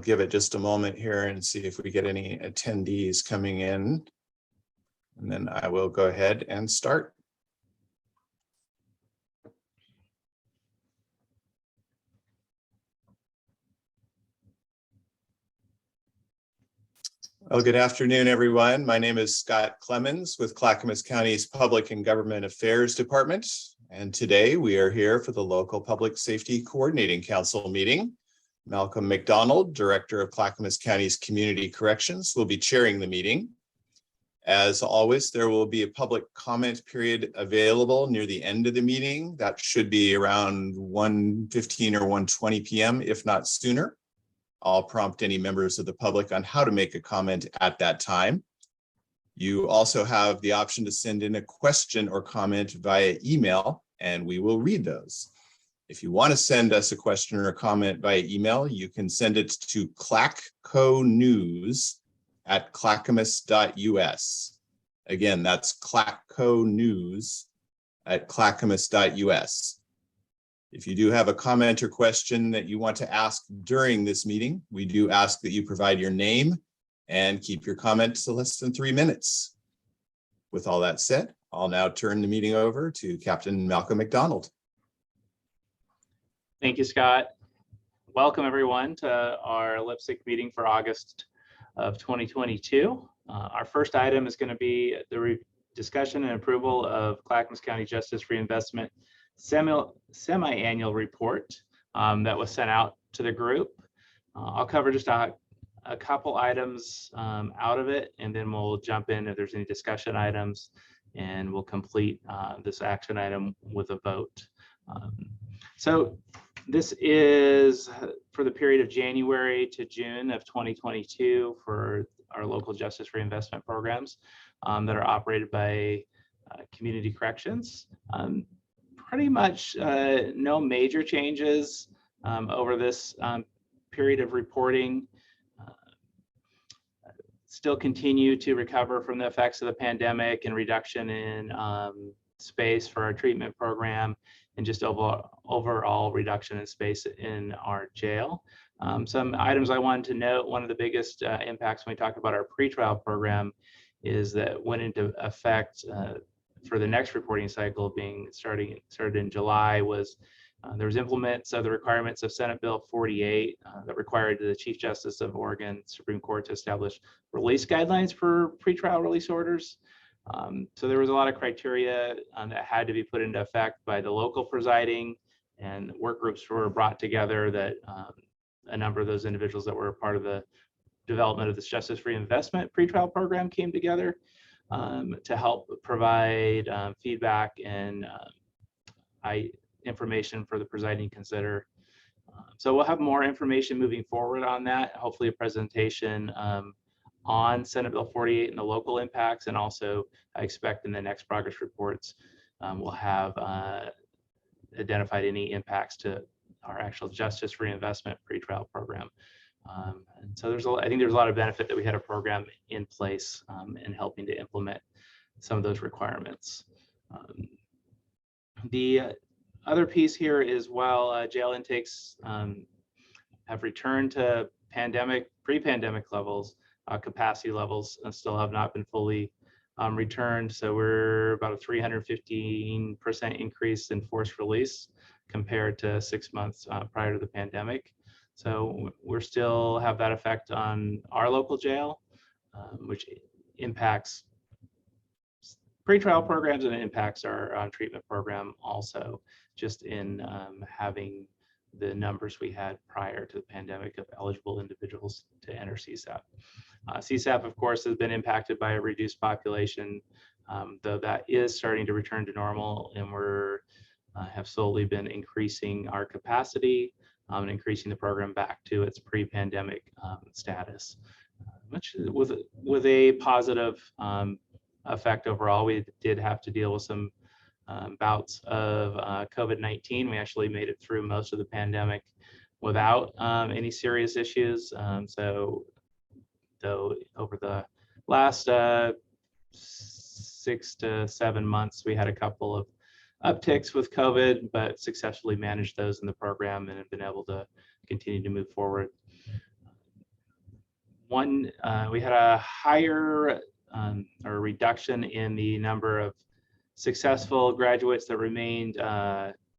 give it just a moment here and see if we get any attendees coming in. And then I will go ahead and start. Well, good afternoon, everyone. My name is Scott Clemens with Clackamas County's Public and Government Affairs Department. And today we are here for the local Public Safety Coordinating Council meeting. Malcolm McDonald, Director of Clackamas County's Community Corrections, will be chairing the meeting. As always, there will be a public comment period available near the end of the meeting. That should be around 1:15 or 1:20 p.m., if not sooner. I'll prompt any members of the public on how to make a comment at that time. You also have the option to send in a question or comment via email, and we will read those. If you want to send us a question or a comment via email, you can send it to clacconews@clackamas.us. Again, that's clacconews@clackamas.us. If you do have a comment or question that you want to ask during this meeting, we do ask that you provide your name and keep your comment to less than 3 minutes. With all that said, I'll now turn the meeting over to Captain Malcolm McDonald. Thank you, Scott. Welcome everyone to our LPSCC meeting for August of 2022. Our first item is going to be the discussion and approval of Clackamas County Justice Reinvestment semi-annual report that was sent out to the group. I'll cover just a couple items out of it, and then we'll jump in if there's any discussion items, and we'll complete this action item with a vote. So this is for the period of January to June of 2022 for our local justice reinvestment programs that are operated by community corrections. Pretty much no major changes over this period of reporting. Still continue to recover from the effects of the pandemic and reduction in space for our treatment program, and just overall reduction in space in our jail. Some items I wanted to note: one of the biggest impacts when we talk about our pretrial program is that went into effect for the next reporting cycle, being started in July, was there was implements of the requirements of Senate Bill 48 that required the Chief Justice of Oregon Supreme Court to establish release guidelines for pretrial release orders. So there was a lot of criteria that had to be put into effect by the local presiding, and work groups were brought together that a number of those individuals that were part of the development of this justice reinvestment pretrial program came together to help provide feedback and information for the presiding consider. So we'll have more information moving forward on that, hopefully a presentation on Senate Bill 48 and the local impacts, and also I expect in the next progress reports we'll have identified any impacts to our actual justice reinvestment pretrial program. And so I think there's a lot of benefit that we had a program in place in helping to implement some of those requirements. The other piece here is, while jail intakes have returned to pre-pandemic levels, capacity levels still have not been fully returned. So we're about a 315% increase in forced release compared to 6 months prior to the pandemic. So we're still have that effect on our local jail, which impacts pretrial programs and impacts our treatment program also, just in having the numbers we had prior to the pandemic of eligible individuals to enter CSAP. CSAP, of course, has been impacted by a reduced population, though that is starting to return to normal, and we're have slowly been increasing our capacity and increasing the program back to its pre-pandemic status, which with a positive effect overall. We did have to deal with some bouts of COVID-19. We actually made it through most of the pandemic without any serious issues. So though over the last 6 to 7 months, we had a couple of upticks with COVID, but successfully managed those in the program and have been able to continue to move forward. we had a higher or reduction in the number of successful graduates that remained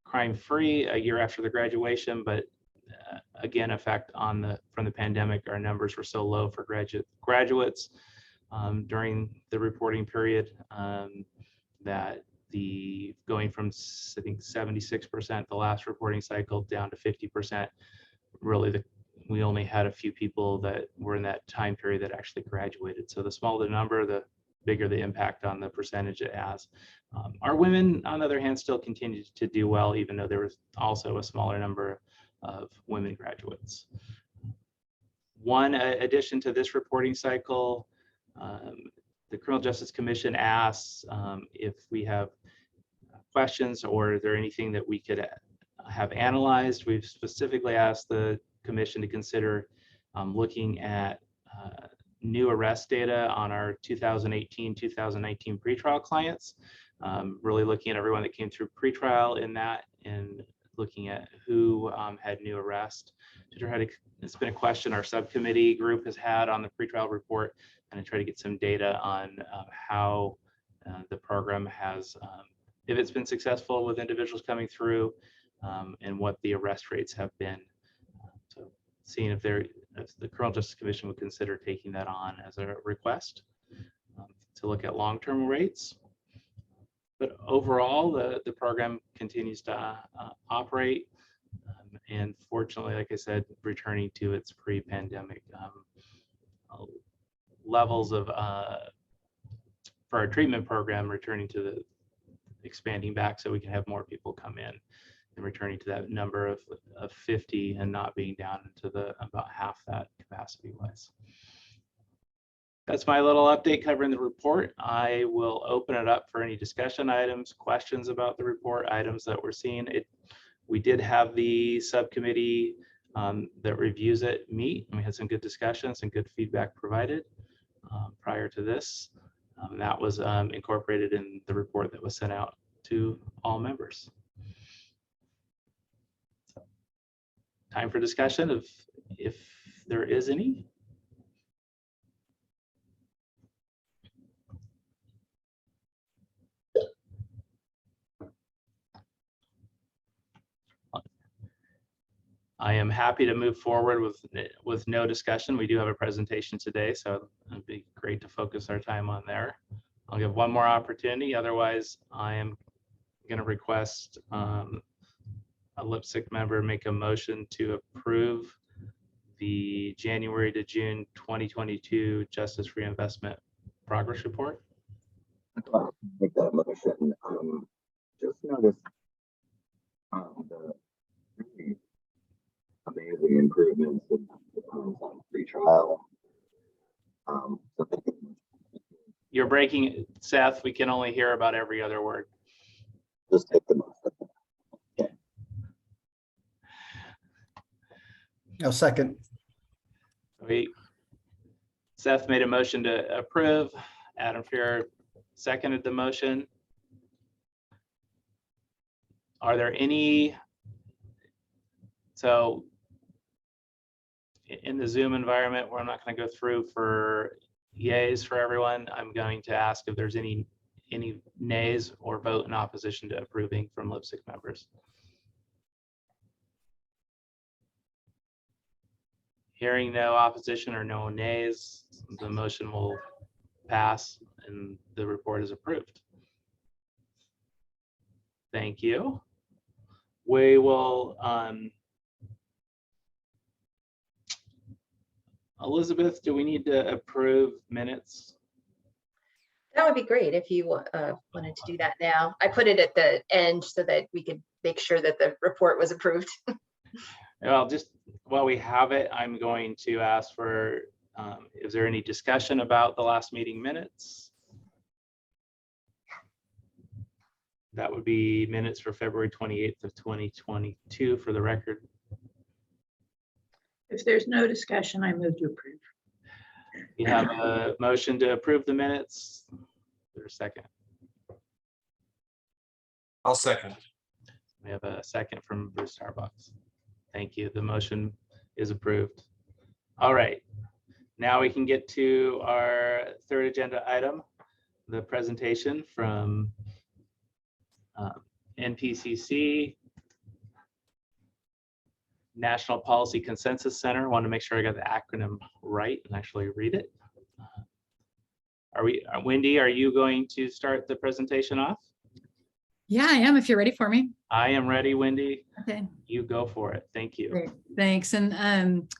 crime-free a year after the graduation, but again, effect from the pandemic, our numbers were so low for graduates during the reporting period that going from, I think, 76% the last reporting cycle down to 50%, really we only had a few people that were in that time period that actually graduated. So the smaller the number, the bigger the impact on the percentage it has. Our women, on the other hand, still continued to do well, even though there was also a smaller number of women graduates. One addition to this reporting cycle, the Criminal Justice Commission asks if we have questions or is there anything that we could have analyzed. We've specifically asked the Commission to consider looking at new arrest data on our 2018-2019 pretrial clients, really looking at everyone that came through pretrial in that and looking at who had new arrest. It's been a question our subcommittee group has had on the pretrial report, and to try to get some data on how the program has, if it's been successful with individuals coming through, and what the arrest rates have been. So seeing if the Criminal Justice Commission would consider taking that on as a request to look at long-term rates. But overall, the program continues to operate, and fortunately, like I said, returning to its pre-pandemic levels of, for our treatment program, returning to the expanding back so we can have more people come in and returning to that number of 50 and not being down into about half that capacity wise. That's my little update covering the report. I will open it up for any discussion items, questions about the report, items that we're seeing. We did have the subcommittee that reviews it meet, and we had some good discussions and good feedback provided prior to this. That was incorporated in the report that was sent out to all members. So, time for discussion if there is any. I am happy to move forward with no discussion. We do have a presentation today, so it'd be great to focus our time on there. I'll give one more opportunity. Otherwise, I am going to request a LPSCC member make a motion to approve the January to June 2022 Justice Reinvestment Progress Report. I'd like to make that motion. Just noticed the really amazing improvements in the times on pretrial. So thank you. You're breaking, Seth. We can only hear about every other word. Just take the motion. Okay. I'll second. Seth made a motion to approve. Adam Fear seconded the motion. Are there any? So in the Zoom environment where I'm not going to go through for yays for everyone, I'm going to ask if there's any nays or vote in opposition to approving from LPSCC members. Hearing no opposition or no nays, the motion will pass and the report is approved. Thank you. We will, Elizabeth, do we need to approve minutes? That would be great if you wanted to do that now. I put it at the end so that we could make sure that the report was approved. Well, just while we have it, I'm going to ask for, is there any discussion about the last meeting minutes? That would be minutes for February 28th of 2022 for the record. If there's no discussion, I move to approve. We have a motion to approve the minutes. There's a second. I'll second. We have a second from Bruce Starbucks. Thank you. The motion is approved. All right. Now we can get to our third agenda item, the presentation from NPCC, National Policy Consensus Center. I want to make sure I got the acronym right and actually read it. Wendy, are you going to start the presentation off? Yeah, I am, if you're ready for me. I am ready, Wendy. Okay, You go for it. Thank you. great, thanks. And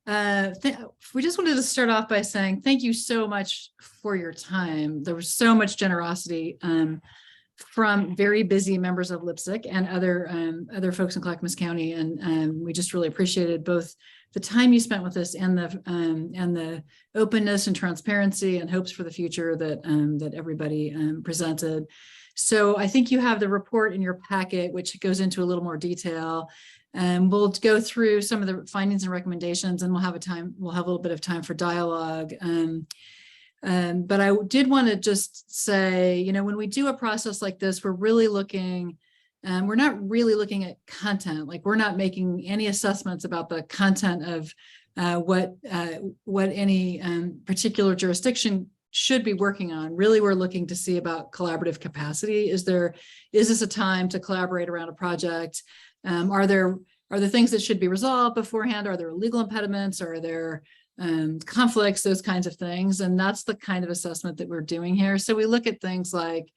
we just wanted to start off by saying thank you so much for your time. There was so much generosity from very busy members of LPSCC and other folks in Clackamas County, and we just really appreciated both the time you spent with us and the openness and transparency and hopes for the future that everybody presented. So I think you have the report in your packet, which goes into a little more detail. And we'll go through some of the findings and recommendations, and we'll have a little bit of time for dialogue. But I did want to just say, you know, when we do a process like this, we're really looking, we're not really looking at content. Like, we're not making any assessments about the content of what any particular jurisdiction should be working on. Really, we're looking to see about collaborative capacity. Is this a time to collaborate around a project? Are there things that should be resolved beforehand? Are there legal impediments? Are there conflicts, those kinds of things? And that's the kind of assessment that we're doing here. So we look at things like,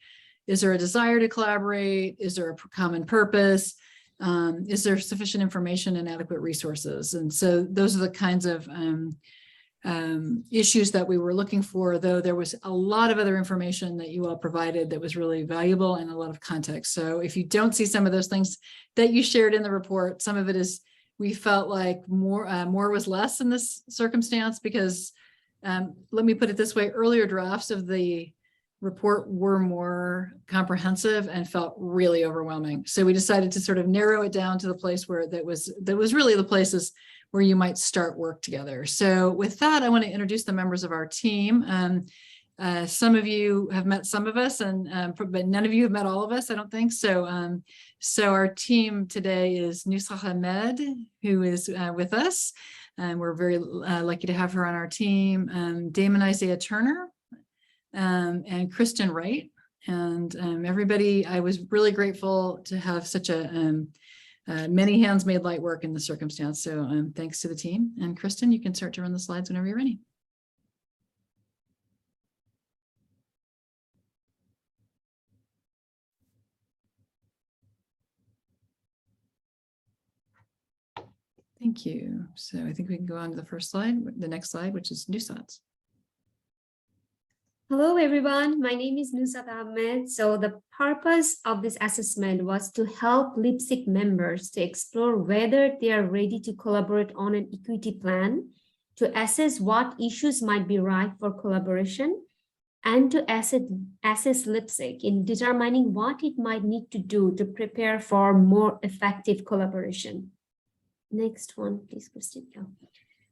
is there a desire to collaborate? Is there a common purpose? Is there sufficient information and adequate resources? And so those are the kinds of issues that we were looking for, though there was a lot of other information that you all provided that was really valuable and a lot of context. So if you don't see some of those things that you shared in the report, some of it is, we felt like more was less in this circumstance, because let me put it this way, earlier drafts of the report were more comprehensive and felt really overwhelming. So we decided to sort of narrow it down to the place where that was really the places where you might start work together. So with that, I want to introduce the members of our team. Some of you have met some of us, but none of you have met all of us, I don't think. So so our team today is Nusra Ahmed, who is with us. And we're very lucky to have her on our team. Damon Isaiah Turner and Kristen Wright. And everybody, I was really grateful to have such a many hands made light work in the circumstance. So thanks to the team. And Kristen, you can start to run the slides whenever you're ready. Thank you. So I think we can go on to the first slide, the next slide, which is Nusrat's. Hello, everyone. My name is Nusrat Ahmed. So the purpose of this assessment was to help LPSCC members to explore whether they are ready to collaborate on an equity plan, to assess what issues might be ripe for collaboration, and to assess LPSCC in determining what it might need to do to prepare for more effective collaboration. Next one, please, Christina.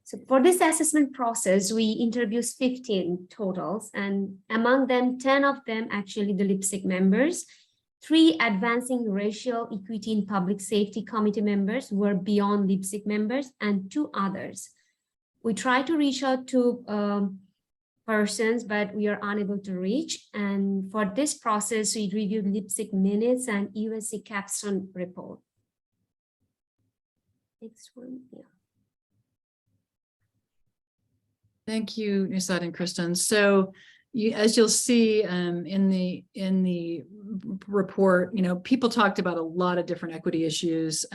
So for this assessment process, we interviewed 15 totals, and among them, 10 of them actually the LPSCC members, 3 advancing racial equity in public safety committee members who were beyond LPSCC members, and 2 others. We tried to reach out to persons, but we are unable to reach. And for this process, we reviewed LPSCC minutes and USC capstone report. Next one, yeah. Thank you, Nusrat and Kristen. So as you'll see in the report, you know, people talked about a lot of different equity issues,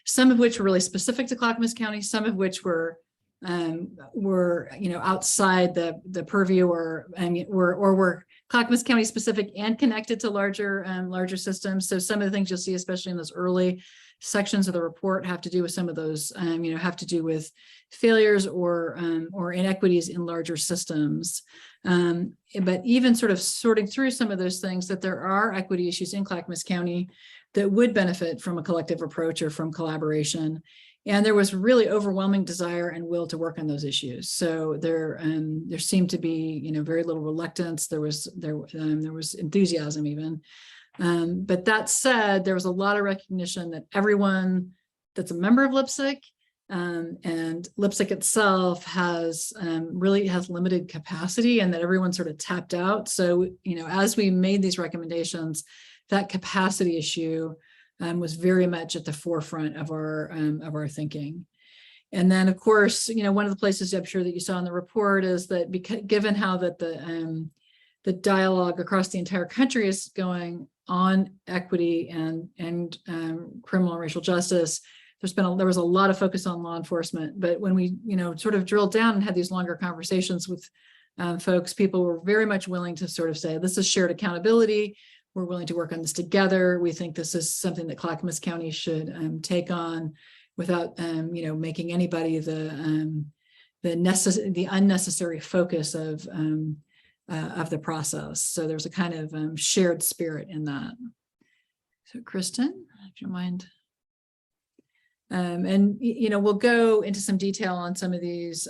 some of which were really specific to Clackamas County, some of which were you know, outside the purview or were Clackamas County specific and connected to larger systems. So some of the things you'll see, especially in those early sections of the report, have to do with some of those, you know, have to do with failures or inequities in larger systems. But even sort of sorting through some of those things, that there are equity issues in Clackamas County that would benefit from a collective approach or from collaboration. And there was really overwhelming desire and will to work on those issues. So there seemed to be, you know, very little reluctance. There was enthusiasm even. But that said, there was a lot of recognition that everyone that's a member of LPSCC And LPSCC itself has really has limited capacity, and that everyone's sort of tapped out. So, as we made these recommendations, that capacity issue was very much at the forefront of our thinking. And then, of course, one of the places I'm sure that you saw in the report is that given how that the dialogue across the entire country is going on equity and criminal and racial justice, there was a lot of focus on law enforcement. But when we sort of drilled down and had these longer conversations with folks, people were very much willing to sort of say, this is shared accountability. We're willing to work on this together. We think this is something that Clackamas County should take on without making anybody the unnecessary focus of the process. So there's a kind of shared spirit in that. So Kristen, if you don't mind. And we'll go into some detail on some of these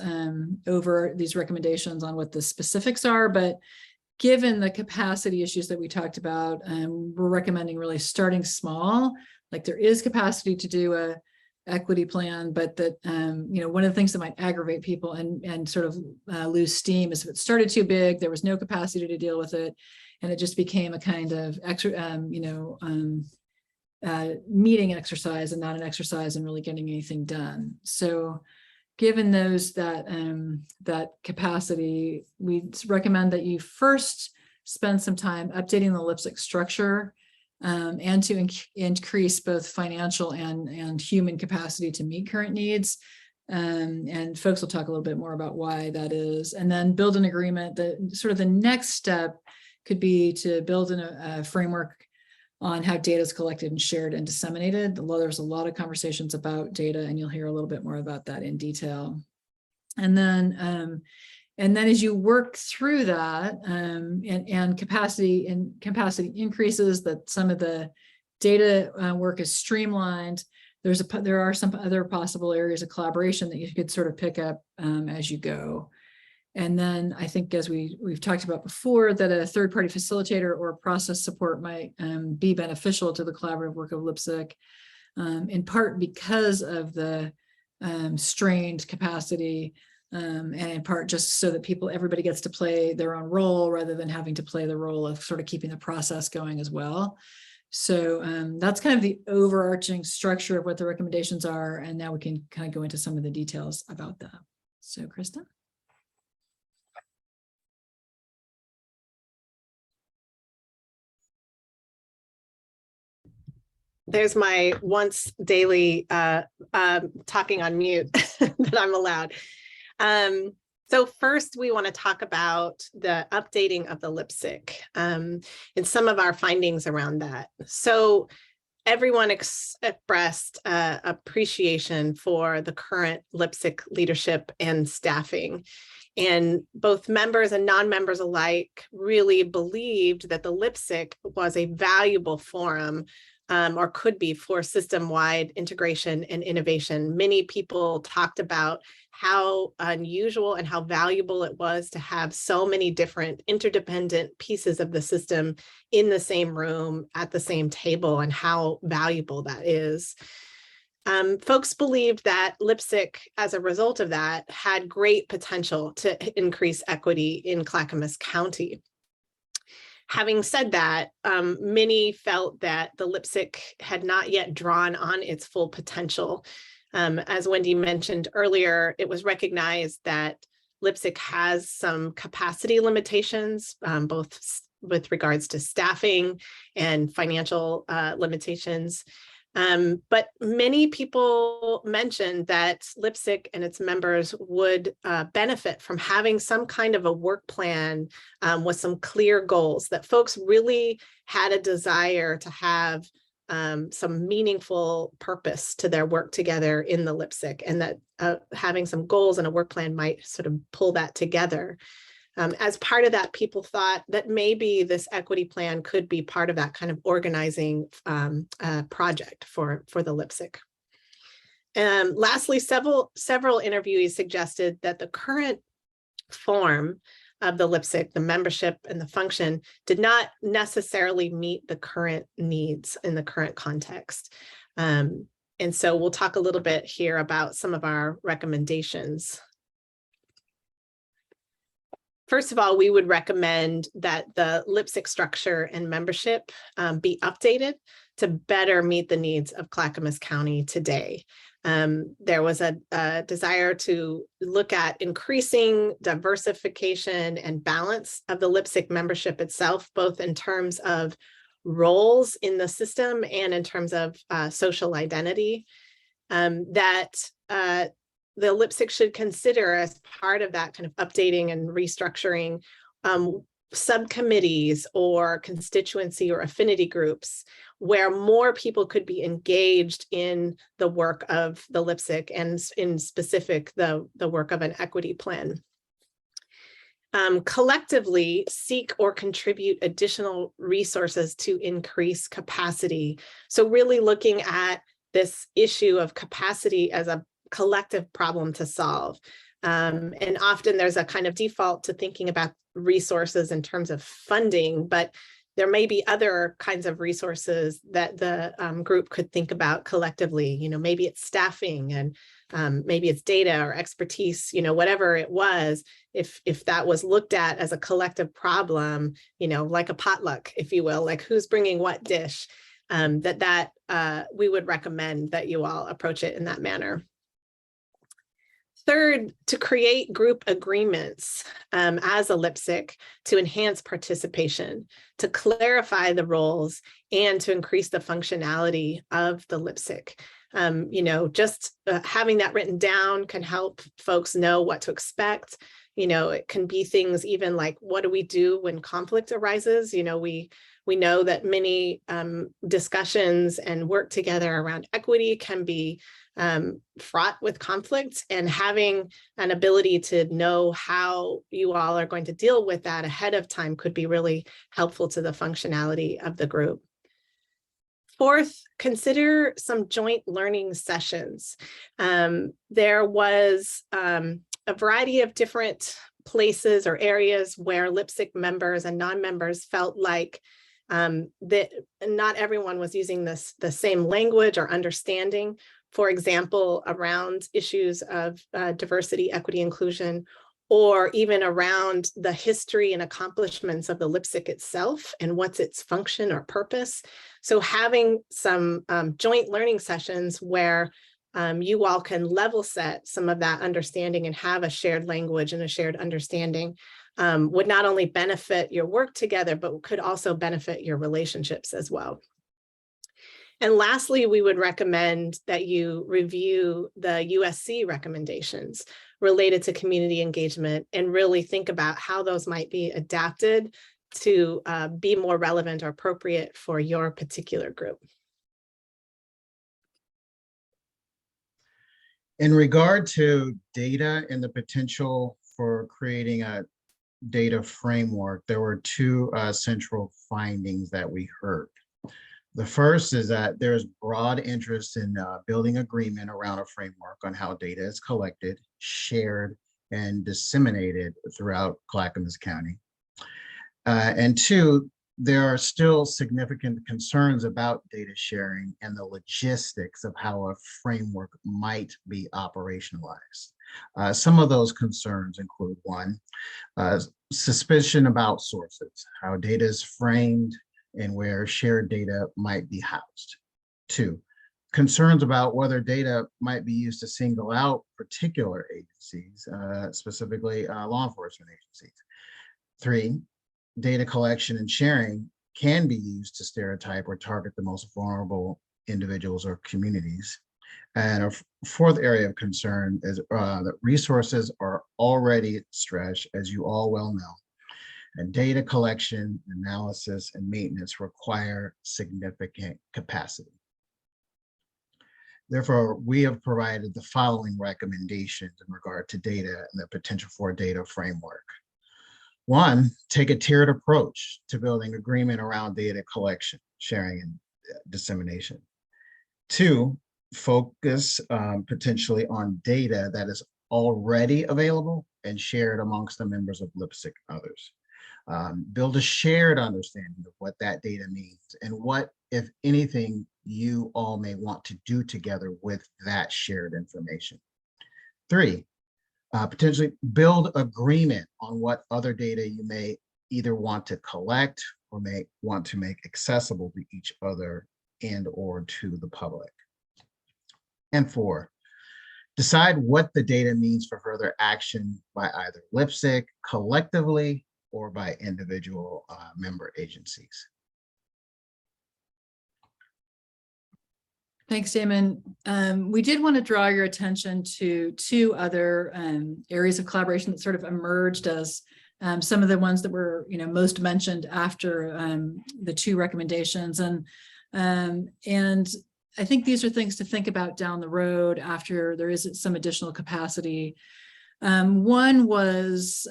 over these recommendations on what the specifics are, but given the capacity issues that we talked about, we're recommending really starting small. Like, there is capacity to do a equity plan, but that one of the things that might aggravate people and sort of lose steam is if it started too big, there was no capacity to deal with it, and it just became a kind of meeting exercise and not an exercise in really getting anything done. So given that capacity, we recommend that you first spend some time updating the LPSCC structure and to increase both financial and human capacity to meet current needs. And folks will talk a little bit more about why that is. And then build an agreement. That sort of the next step could be to build a framework on how data is collected and shared and disseminated. There's a lot of conversations about data, and you'll hear a little bit more about that in detail. And then as you work through that, and capacity increases, that some of the data work is streamlined, there are some other possible areas of collaboration that you could sort of pick up as you go. And then I think, as we've talked about before, that a third-party facilitator or process support might be beneficial to the collaborative work of LPSCC, in part because of the strained capacity, and in part just so that everybody gets to play their own role rather than having to play the role of sort of keeping the process going as well. So that's kind of the overarching structure of what the recommendations are. And now we can kind of go into some of the details about that. So Krista. There's my once daily talking on mute that I'm allowed. So first, we want to talk about the updating of the LPSCC and some of our findings around that. So everyone expressed appreciation for the current LPSCC leadership and staffing. And both members and non-members alike really believed that the LPSCC was a valuable forum, or could be, for system-wide integration and innovation. Many people talked about how unusual and how valuable it was to have so many different interdependent pieces of the system in the same room at the same table, and how valuable that is. Folks believed that LPSCC, as a result of that, had great potential to increase equity in Clackamas County. Having said that, many felt that the LPSCC had not yet drawn on its full potential. As Wendy mentioned earlier, it was recognized that LPSCC has some capacity limitations, both with regards to staffing and financial limitations. But many people mentioned that LPSCC and its members would benefit from having some kind of a work plan with some clear goals, that folks really had a desire to have some meaningful purpose to their work together in the LPSCC, and that having some goals and a work plan might sort of pull that together. As part of that, people thought that maybe this equity plan could be part of that kind of organizing project for the LPSCC. Lastly, several interviewees suggested that the current form of the LPSCC, the membership and the function, did not necessarily meet the current needs in the current context. And so we'll talk a little bit here about some of our recommendations. First of all, we would recommend that the LPSCC structure and membership be updated to better meet the needs of Clackamas County today. There was a desire to look at increasing diversification and balance of the LPSCC membership itself, both in terms of roles in the system and in terms of social identity, that the LPSCC should consider as part of that kind of updating and restructuring subcommittees or constituency or affinity groups where more people could be engaged in the work of the LPSCC and in specific the work of an equity plan. Collectively seek or contribute additional resources to increase capacity. So really looking at this issue of capacity as a collective problem to solve. And often there's a kind of default to thinking about resources in terms of funding, but there may be other kinds of resources that the group could think about collectively. You know, maybe it's staffing and maybe it's data or expertise, you know, whatever it was, if that was looked at as a collective problem, you know, like a potluck, if you will, like who's bringing what dish, we would recommend that you all approach it in that manner. Third, to create group agreements as a LPSCC to enhance participation, to clarify the roles, and to increase the functionality of the LPSCC. You know, just having that written down can help folks know what to expect. You know, it can be things even like, what do we do when conflict arises? You know, we know that many discussions and work together around equity can be fraught with conflict, and having an ability to know how you all are going to deal with that ahead of time could be really helpful to the functionality of the group. Fourth, consider some joint learning sessions. There was a variety of different places or areas where LPSCC members and non-members felt like that not everyone was using the same language or understanding. For example, around issues of diversity, equity, inclusion, or even around the history and accomplishments of the LPSCC itself and what's its function or purpose. So having some joint learning sessions where you all can level set some of that understanding and have a shared language and a shared understanding would not only benefit your work together, but could also benefit your relationships as well. And lastly, we would recommend that you review the USC recommendations related to community engagement and really think about how those might be adapted to be more relevant or appropriate for your particular group. In regard to data and the potential for creating a data framework, there were two central findings that we heard. The first is that there's broad interest in building agreement around a framework on how data is collected, shared, and disseminated throughout Clackamas County. And two, there are still significant concerns about data sharing and the logistics of how a framework might be operationalized. Some of those concerns include: one, suspicion about sources, how data is framed, and where shared data might be housed. Two, concerns about whether data might be used to single out particular agencies, specifically law enforcement agencies. Three, data collection and sharing can be used to stereotype or target the most vulnerable individuals or communities. And a fourth area of concern is that resources are already stretched, as you all well know. And data collection, analysis, and maintenance require significant capacity. Therefore, we have provided the following recommendations in regard to data and the potential for a data framework. One, take a tiered approach to building agreement around data collection, sharing, and dissemination. Two, focus potentially on data that is already available and shared amongst the members of LPSCC and others. Build a shared understanding of what that data means and what, if anything, you all may want to do together with that shared information. 3, potentially build agreement on what other data you may either want to collect or may want to make accessible to each other and or to the public. And 4, decide what the data means for further action by either LPSCC collectively or by individual member agencies. Thanks, Damon. We did want to draw your attention to 2 other areas of collaboration that sort of emerged as some of the ones that were, most mentioned after the 2 recommendations. And I think these are things to think about down the road after there is some additional capacity. One was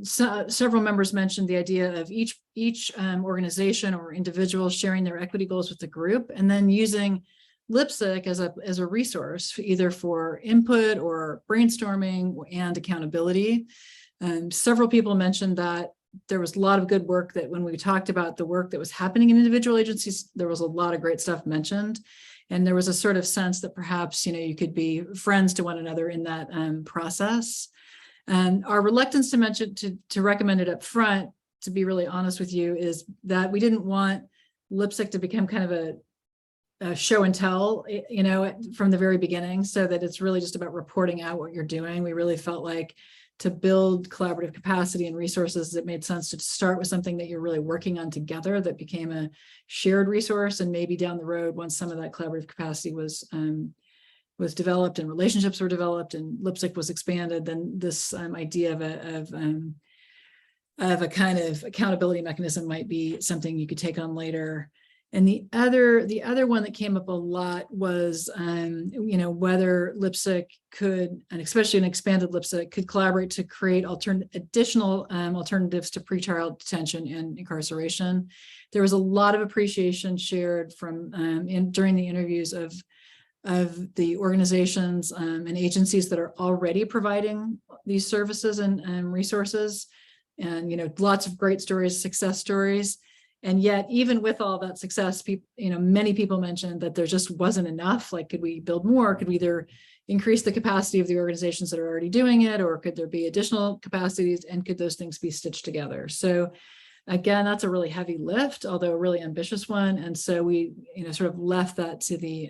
several members mentioned the idea of each organization or individual sharing their equity goals with the group and then using LPSCC as a resource either for input or brainstorming and accountability. Several people mentioned that there was a lot of good work that when we talked about the work that was happening in individual agencies, there was a lot of great stuff mentioned. And there was a sort of sense that perhaps, you could be friends to one another in that process. And our reluctance to recommend it up front, to be really honest with you, is that we didn't want LPSCC to become kind of a show and tell, from the very beginning, so that it's really just about reporting out what you're doing. We really felt like to build collaborative capacity and resources, it made sense to start with something that you're really working on together that became a shared resource. And maybe down the road, once some of that collaborative capacity was developed and relationships were developed and LPSCC was expanded, then this idea of a kind of accountability mechanism might be something you could take on later. And the other one that came up a lot was, whether LPSCC could, and especially an expanded LPSCC, could collaborate to create additional alternatives to pretrial detention and incarceration. There was a lot of appreciation shared from during the interviews of the organizations and agencies that are already providing these services and resources, and lots of great stories, success stories. And yet, even with all that success, many people mentioned that there just wasn't enough. Like, could we build more? Could we either increase the capacity of the organizations that are already doing it, or could there be additional capacities, and could those things be stitched together? So again, that's a really heavy lift, although a really ambitious one. And so we, sort of left that to the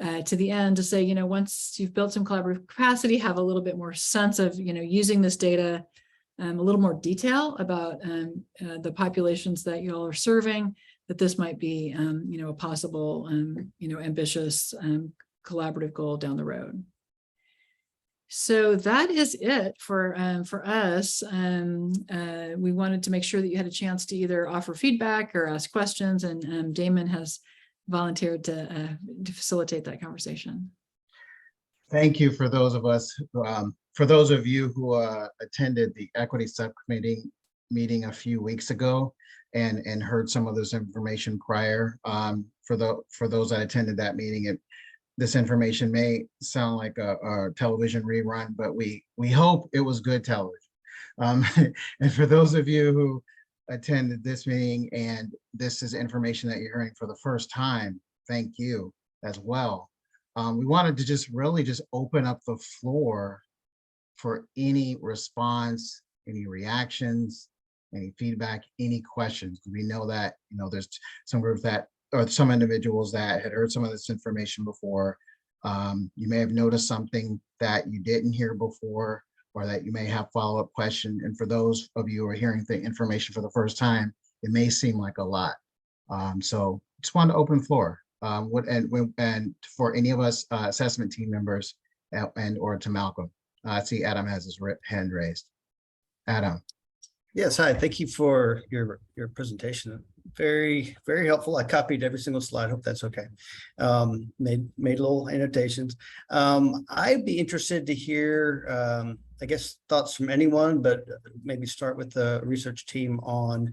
end to say, once you've built some collaborative capacity, have a little bit more sense of, using this data, a little more detail about the populations that you all are serving, that this might be, a possible, ambitious collaborative goal down the road. So that is it for us. We wanted to make sure that you had a chance to either offer feedback or ask questions, and Damon has volunteered to facilitate that conversation. Thank you for those of you who attended the equity subcommittee meeting a few weeks ago and heard some of this information prior. For those that attended that meeting, this information may sound like a television rerun, but we hope it was good television. And for those of you who attended this meeting and this is information that you're hearing for the first time, thank you as well. We wanted to just open up the floor for any response, any reactions, any feedback, any questions. We know that, there's some groups or some individuals that had heard some of this information before. You may have noticed something that you didn't hear before, or that you may have follow-up question. And for those of you who are hearing the information for the first time, it may seem like a lot. So just wanted to open the floor. And for any of us assessment team members and or to Malcolm. I see Adam has his hand raised. Adam. Yes, hi. Thank you for your presentation. Very, very helpful. I copied every single slide. Hope that's okay. Made little annotations. I'd be interested to hear, I guess, thoughts from anyone, but maybe start with the research team on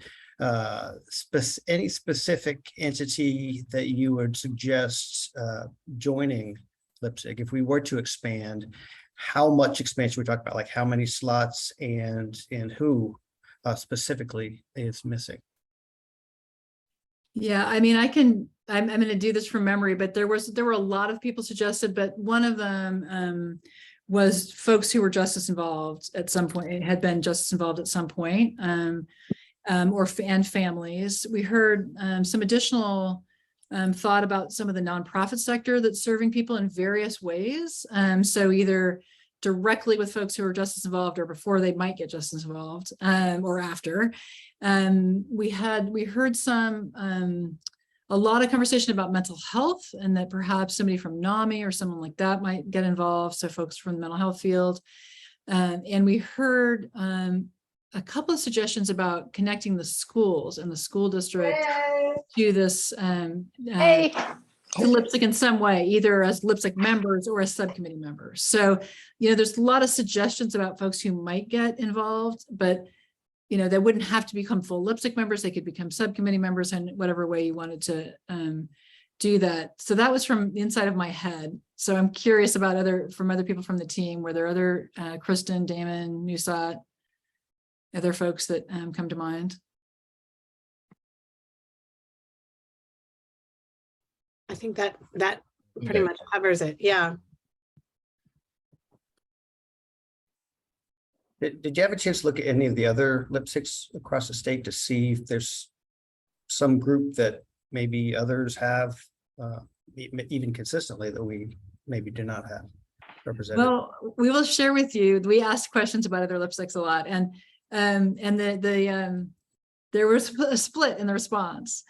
any specific entity that you would suggest joining LPSCC. If we were to expand, how much expansion we talk about, like how many slots and who specifically is missing? Yeah, I mean, I'm going to do this from memory, but there were a lot of people suggested, but one of them was folks who were justice involved at some point, had been justice involved at some point, and families. We heard some additional thought about some of the nonprofit sector that's serving people in various ways. So either directly with folks who are justice involved or before they might get justice involved, or after. We heard a lot of conversation about mental health, and that perhaps somebody from NAMI or someone like that might get involved. So folks from the mental health field. And we heard a couple of suggestions about connecting the schools and the school district to this, to LPSC in some way, either as LPSC members or as subcommittee members. So, there's a lot of suggestions about folks who might get involved, but they wouldn't have to become full LPSC members. They could become subcommittee members in whatever way you wanted to do that. So that was from the inside of my head. So I'm curious about from other people from the team. Were there other, Kristen, Damon, Nusat, other folks that come to mind? I think that pretty much covers it. Yeah. Did you have a chance to look at any of the other LPSCs across the state to see if there's some group that maybe others have, even consistently, that we maybe do not have represented? Well, we will share with you. We asked questions about other LPSCs a lot, and there was a split in the response.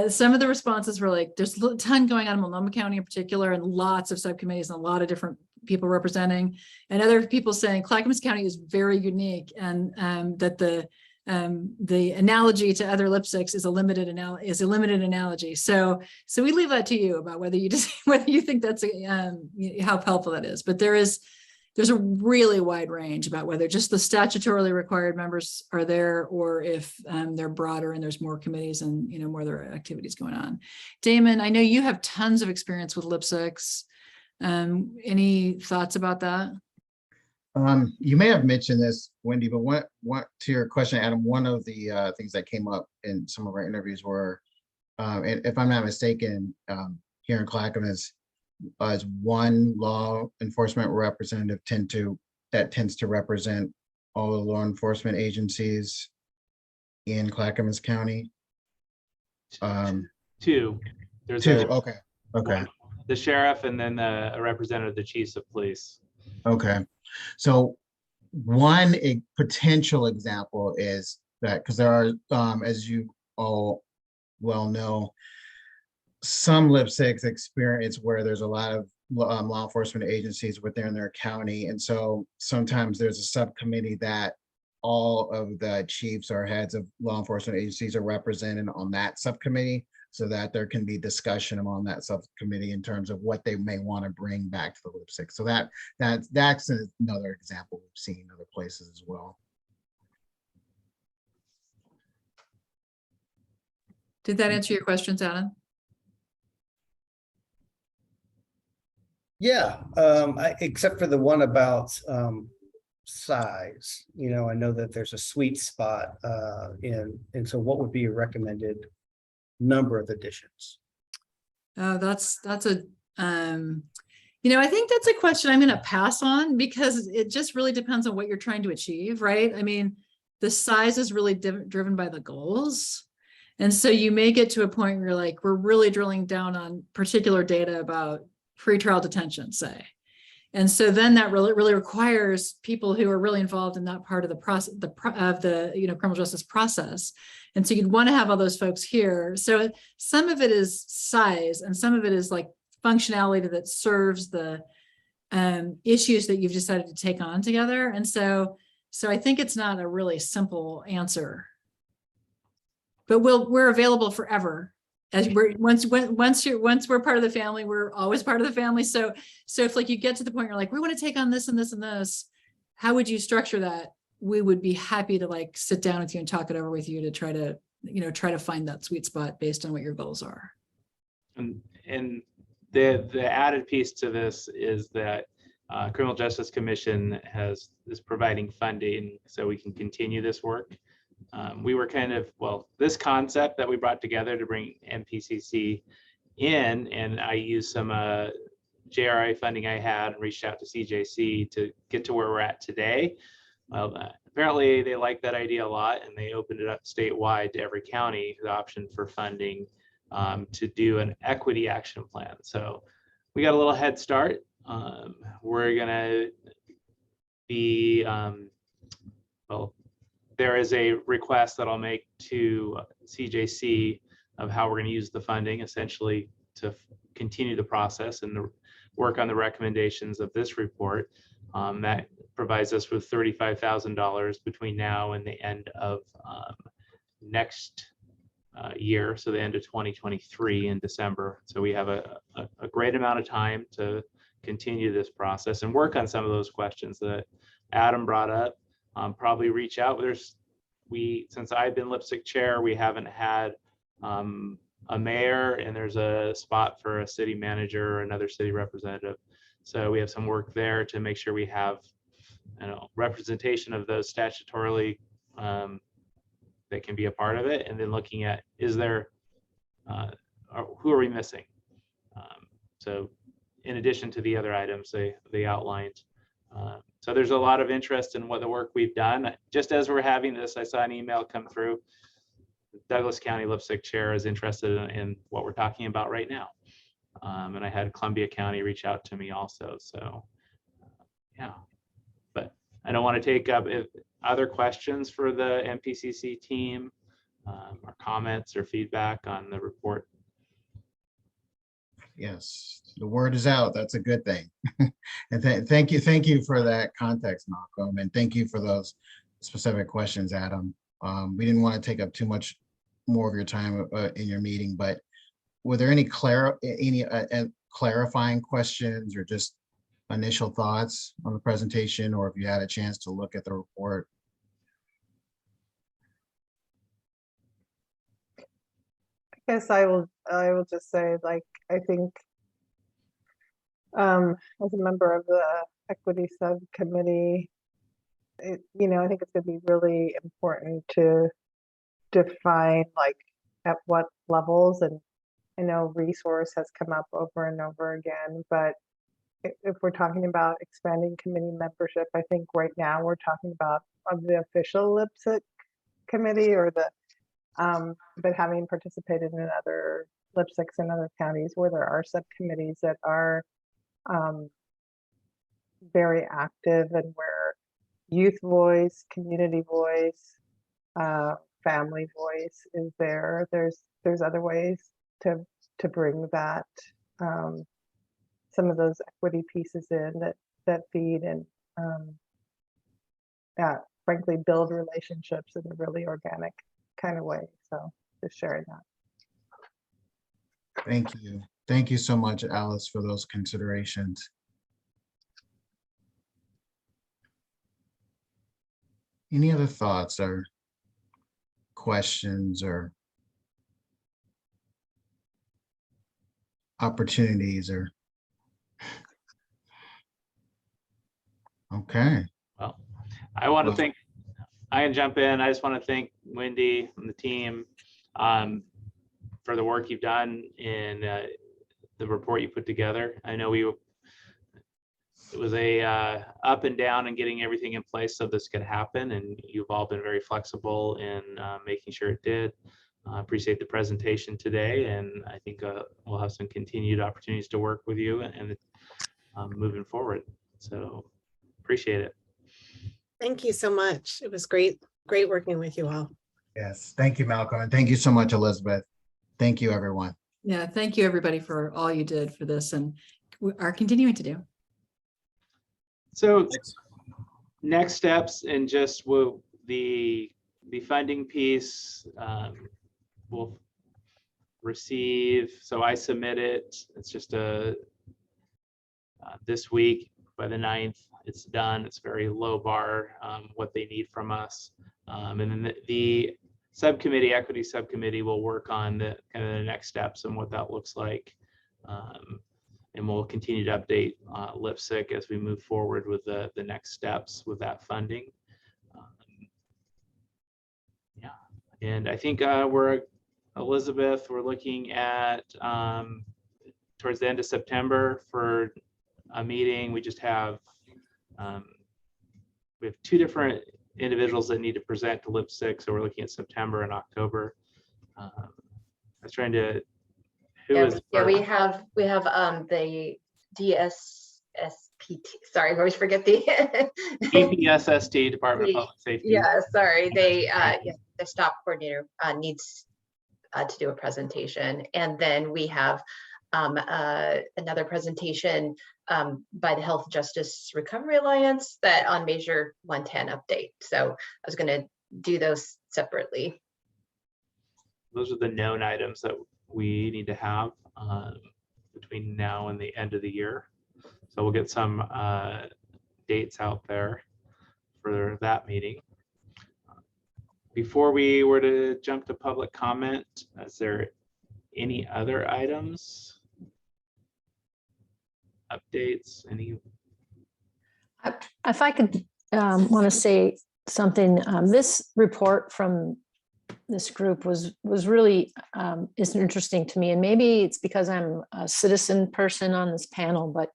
Some of the responses were like, there's a ton going on in Multnomah County in particular, and lots of subcommittees and a lot of different people representing, and other people saying Clackamas County is very unique, and that the analogy to other LPSCs is a limited analogy. So we leave that to you about whether you think that's how helpful that is. But there's a really wide range about whether just the statutorily required members are there, or if they're broader and there's more committees and more other activities going on. Damon, I know you have tons of experience with LPSCs. Any thoughts about that? You may have mentioned this, Wendy, but what to your question, Adam, one of the things that came up in some of our interviews were, and if I'm not mistaken, here in Clackamas, as one law enforcement representative tends to represent all the law enforcement agencies in Clackamas County. Two. There's two. Okay. one, the sheriff, and then a representative of the chiefs of police. Okay. So one potential example is that, because there are, as you all well know, some LPSCs experience where there's a lot of law enforcement agencies within their county. And so sometimes there's a subcommittee that all of the chiefs or heads of law enforcement agencies are represented on that subcommittee, so that there can be discussion among that subcommittee in terms of what they may want to bring back to the LPSC. So that's another example we've seen in other places as well. Did that answer your questions, Adam? Yeah, except for the one about size. I know that there's a sweet spot, and so what would be a recommended number of additions? Oh, that's a I think that's a question I'm going to pass on, because it just really depends on what you're trying to achieve, right? I mean, the size is really driven by the goals. And so you may get to a point where you're like, we're really drilling down on particular data about pretrial detention, say. And so then that really requires people who are really involved in that part of the process, the criminal justice process. And so you'd want to have all those folks here. So some of it is size, and some of it is like functionality that serves the issues that you've decided to take on together. And so I think it's not a really simple answer, but we're available forever. As once we're part of the family, we're always part of the family. So if like you get to the point you're like, we want to take on this and this and this, how would you structure that? We would be happy to like sit down with you and talk it over with you to try to find that sweet spot based on what your goals are. And the added piece to this is that Criminal Justice Commission is providing funding so we can continue this work. we were kind of, well, this concept that we brought together to bring MPCC in, and I used some JRI funding I had and reached out to CJC to get to where we're at today. Well, apparently they liked that idea a lot, and they opened it up statewide to every county, the option for funding to do an equity action plan. So we got a little head start. We're gonna be, well, there is a request that I'll make to CJC of how we're going to use the funding, essentially to continue the process and work on the recommendations of this report. That provides us with $35,000 between now and the end of next year, so the end of 2023 in December. So we have a great amount of time to continue this process and work on some of those questions that Adam brought up. Probably reach out. Since I've been LPSCC chair, we haven't had a mayor, and there's a spot for a city manager or another city representative. So we have some work there to make sure we have, representation of those statutorily that can be a part of it, and then looking at, is there, who are we missing? So in addition to the other items they outlined. So there's a lot of interest in what the work we've done. Just as we're having this, I saw an email come through. Douglas County LPSCC chair is interested in what we're talking about right now. And I had Columbia County reach out to me also. So yeah, but I don't want to take up other questions for the MPCC team, or comments or feedback on the report. Yes, the word is out. That's a good thing. And thank you for that context, Malcolm, and thank you for those specific questions, Adam. We didn't want to take up too much more of your time in your meeting, but were there any clarifying questions or just initial thoughts on the presentation, or if you had a chance to look at the report? I guess I will just say, like, I think as a member of the equity subcommittee, I think it's going to be really important to define, like, at what levels. And I know resource has come up over and over again, but if we're talking about expanding committee membership, I think right now we're talking about the official LPSCC committee, or the but having participated in other LPSCCs in other counties where there are subcommittees that are very active, and where youth voice, community voice, family voice is there. There's other ways to bring that, some of those equity pieces in that feed and frankly build relationships in a really organic kind of way. So just sharing that. Thank you. Thank you so much, Alice, for those considerations. Any other thoughts or questions or opportunities or? Okay. Well, I can jump in. I just want to thank Wendy and the team for the work you've done in the report you put together. I know it was a up and down and getting everything in place so this could happen, and you've all been very flexible in making sure it did. Appreciate the presentation today, and I think we'll have some continued opportunities to work with you and moving forward. So appreciate it. Thank you so much. It was great working with you all. Yes, thank you, Malcolm, and thank you so much, Elizabeth. Thank you, everyone. Yeah, thank you, everybody, for all you did for this and are continuing to do. So next steps, and just the funding piece will receive. So I submit it. It's just this week by the 9th. It's done. It's very low bar what they need from us, and then the subcommittee, equity subcommittee, will work on the kind of the next steps and what that looks like. And we'll continue to update LPSCC as we move forward with the next steps with that funding. Yeah. And I think Elizabeth, we're looking at towards the end of September for a meeting. We just have we have 2 different individuals that need to present to LIPSIC, so we're looking at September and October. I was trying to. Yeah, we have the DSSPT. Sorry, I always forget the EPSST, Department of Public Safety. Yeah, sorry. The stop coordinator needs to do a presentation, and then we have another presentation by the Health Justice Recovery Alliance that on Measure 110 update. So I was going to do those separately. Those are the known items that we need to have between now and the end of the year. So we'll get some dates out there for that meeting. Before we were to jump to public comment, is there any other items? Updates? If I could want to say something, this report from this group was really is interesting to me, and maybe it's because I'm a citizen person on this panel, but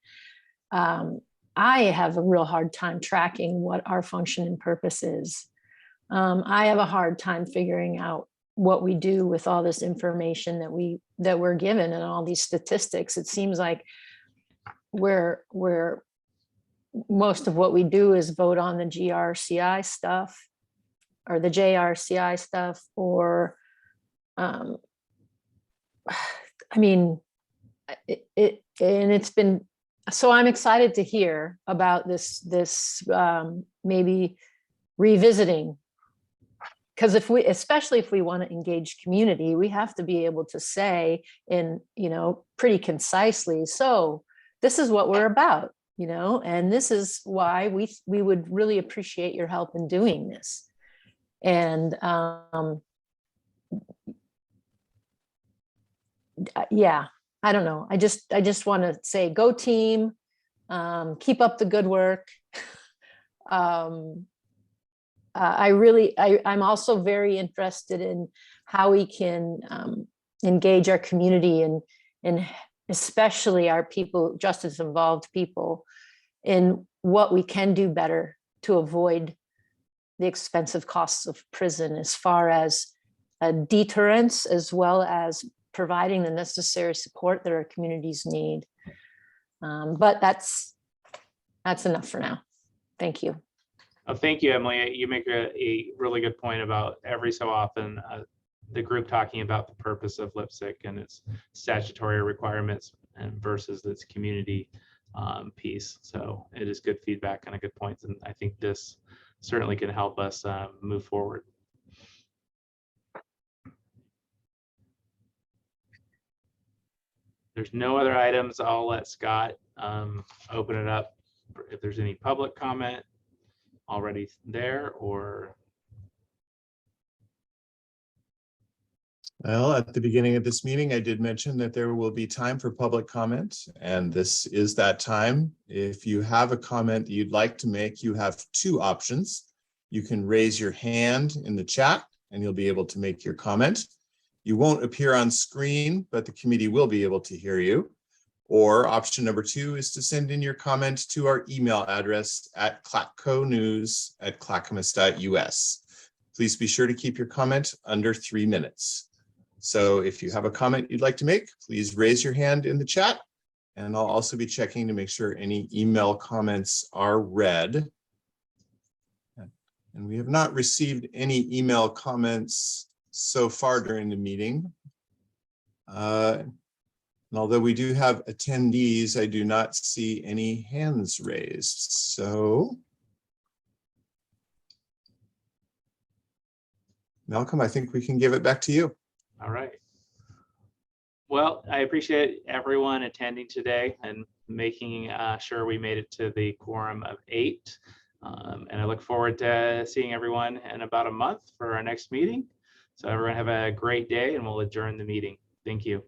I have a real hard time tracking what our function and purpose is. I have a hard time figuring out what we do with all this information that we're given and all these statistics. It seems like where most of what we do is vote on the GRCI stuff or the JRCI stuff, or I mean, it's been, so I'm excited to hear about this maybe revisiting, because especially if we want to engage community, we have to be able to say in, pretty concisely, so this is what we're about, and this is why we would really appreciate your help in doing this. And yeah, I don't know. I just want to say, go team, keep up the good work. I'm also very interested in how we can engage our community and especially our people, justice involved people, in what we can do better to avoid the expensive costs of prison, as far as deterrence, as well as providing the necessary support that our communities need. But that's enough for now. Thank you. Oh, thank you, Emily. You make a really good point about every so often the group talking about the purpose of LPSCC and its statutory requirements and versus its community piece. So it is good feedback and a good point. And I think this certainly can help us move forward. There's no other items. I'll let Scott open it up if there's any public comment already there, or. Well, at the beginning of this meeting, I did mention that there will be time for public comment, and this is that time. If you have a comment that you'd like to make, you have 2 options. You can raise your hand in the chat and you'll be able to make your comment. You won't appear on screen, but the committee will be able to hear you. Or option number 2 is to send in your comment to our email address at clacconews@clackamas.us. Please be sure to keep your comment under 3 minutes. So if you have a comment you'd like to make, please raise your hand in the chat. And I'll also be checking to make sure any email comments are read. And we have not received any email comments so far during the meeting. And although we do have attendees, I do not see any hands raised. So, Malcolm, I think we can give it back to you. All right. Well, I appreciate everyone attending today and making sure we made it to the quorum of 8. And I look forward to seeing everyone in about a month for our next meeting. So everyone have a great day, and we'll adjourn the meeting. Thank you.